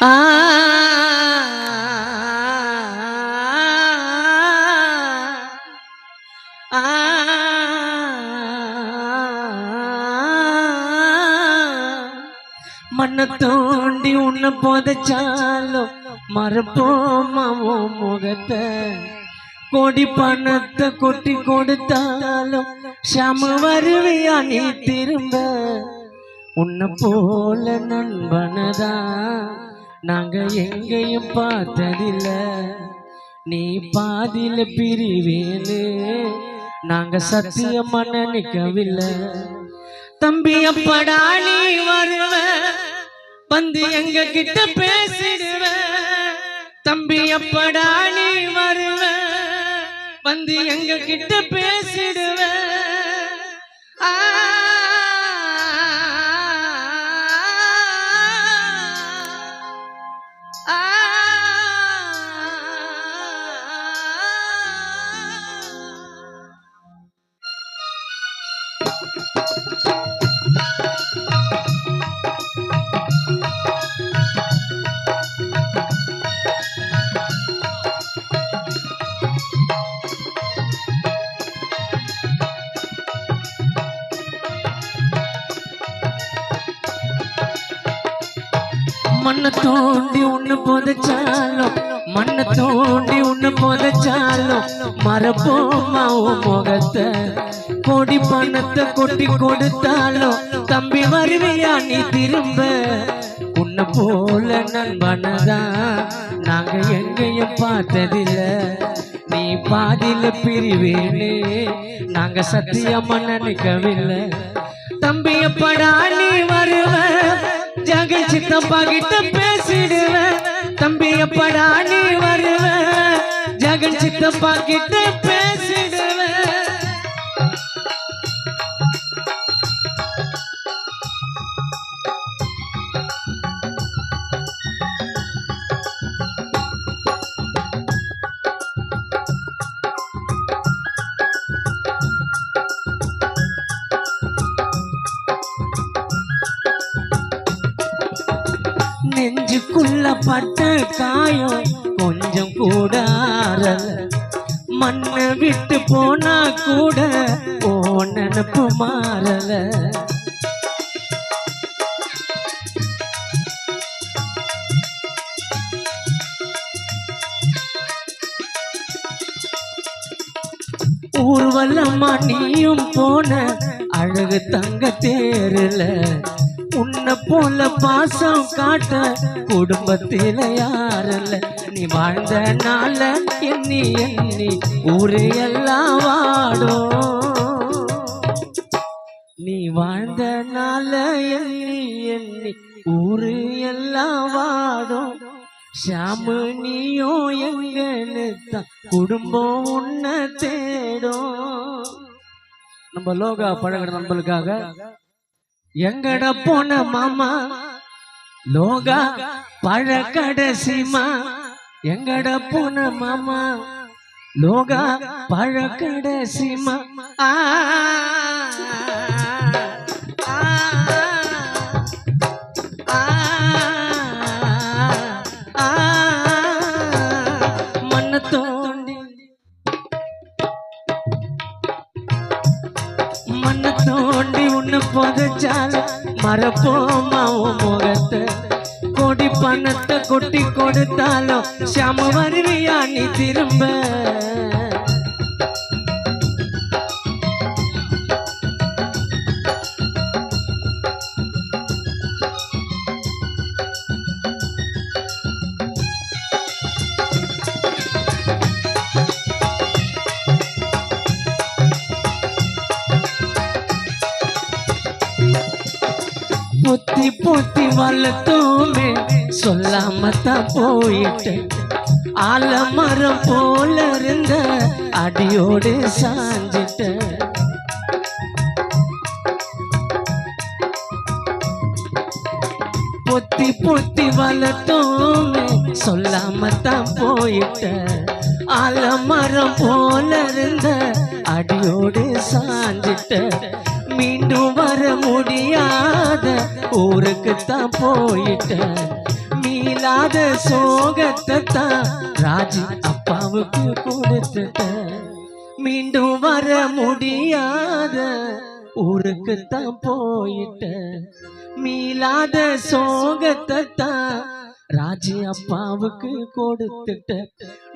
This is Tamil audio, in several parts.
ஆ மண்ண தோண்டி உன்னை புதைச்சாலும் மறப்போமா உன் முகத்தை கோடி பணத்தை கொட்டி கொடுத்தாலும் ஷம வருவியா நீ திரும்ப உன்னை போல நண்பனதா நாங்க எங்கேயும் பார்த்ததில்ல நீ பாதியில பிரிவேனு நாங்க சத்தியமா நினைக்கவில்லை தம்பி அப்படா நீ வருவ வந்து எங்க கிட்ட பேசிடுவ தம்பி அப்படா நீ வருவ வந்து எங்க கிட்ட பேசிடுவ மண்ண தோண்டி உன்னை புதைச்சாலும் மண்ண தோண்டி உன்னை புதைச்சாலும் மறப்போமா உன் முகத்தை கோடி பணத்தை கொட்டி கொடுத்தாலும் தம்பி வருவியா நீ திரும்ப உன்னை போல நண்பனதா நாங்க எங்கேயும் பார்த்ததில்ல நீ பாதியில பிரிவேனே நாங்க சத்தியமா நினைக்கவில்லை தம்பி எப்படா நீ வருவ ஜகன் சித்தப்பா கிட்ட பேசிடுவ தம்பி எப்படா நீ வருவ ஜகன் சித்தப்பா கிட்ட பேசிடுவ நெஞ்சுக்குள்ள பட்ட காயம் கொஞ்சம் கூட மண்ணை விட்டு போனா கூட ஓ நினப்பு மாறல ஊர்வலமா நீயும் போன அழகு தங்க தேரல உன்னை போல பாசம் காட்ட குடும்பத்தில யாரல்ல நீ வாழ்ந்த நாள எண்ணி எண்ணி ஊரு எல்லாம் வாடும் நீ வாழ்ந்த நாள எண்ணி எண்ணி ஊரு எல்லாம் வாடும் ஷாமு நீயோ எங்கன்னு தான் குடும்பம் உன்னை தேடும் நம்ம லோகா பழகிற நண்பர்களுக்காக எங்கட போன மாமா லோகா பழக்கடைசிமா எங்கட போன மாமா லோகா பழக்கடைசிமா மண்ண தோண்டி மண்ண தோண்டி உன்னை புதைச்சாலும் மறப்போமா உன் முகத்தை கோடி பணத்தை கொட்டி கொடுத்தாலும் ஷாம வருவியா நீ திரும்ப பொத்தி பொத்தி வளர்த்தோமே சொல்லாமத்தான் போயிட்டு ஆலமரம் போல இருந்த அடியோடு சாஞ்சிட்ட பொத்தி பொத்தி வளர்த்தோமே சொல்லாமத்தான் போயிட்ட ஆலமரம் போல இருந்த அடியோடு சாஞ்சிட்ட மீண்டும் வர முடியாத ஊருக்கு தான் போயிட்ட மீளாத சோகத்தை தான் ராஜி அப்பாவுக்கு கொடுத்துட்ட மீண்டும் வர முடியாத ஊருக்கு தான் போயிட்ட மீளாத சோகத்தை தான் ராஜி அப்பாவுக்கு கொடுத்துட்ட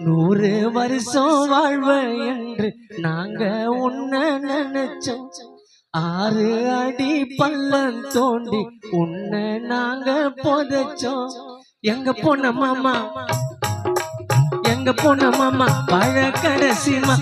100 வருஷம் வாழ்வ என்று நாங்க உன்னை நினைச்சோம் 6 அடி பள்ளம் தோண்டி உன்னை நாங்க புதைச்சோம் எங்க போன மாமா எங்க போன மாமா வாழ கடைசிமா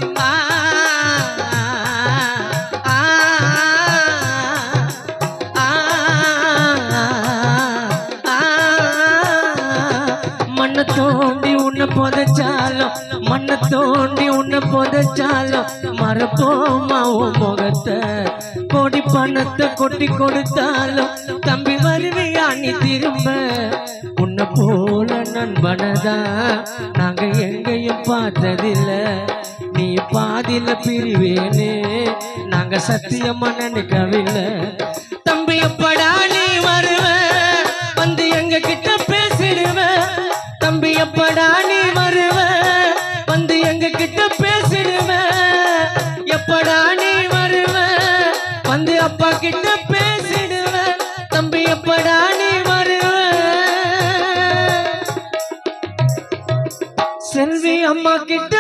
மண்ணை தோண்டி உன்னை புதைச்சாலும் மண்ணை தோண்டி உன்னை புதைச்சாலும் மறப்போமா உன் முகத்தை கோடி பணத்தை கொட்டி கொடுத்தாலும் தம்பி வருவியா நீ திரும்ப உன்னை போல நண்பனதா நாங்க எங்கேயும் பார்த்ததில்ல நீ பாதியில பிரிவேனே நாங்க சத்தியமா நினைக்கவில்லை தம்பி எப்படா நீ வருவ வந்து எங்க கிட்ட பேசிடுவ தம்பி எப்படா நீ வருவ வந்து எங்க கிட்ட பேசிடுவ எப்படா நீ வருவ வந்து அப்பா கிட்ட பேசிடுவ தம்பி எப்படா நீ வருவ செல்வி அம்மா கிட்ட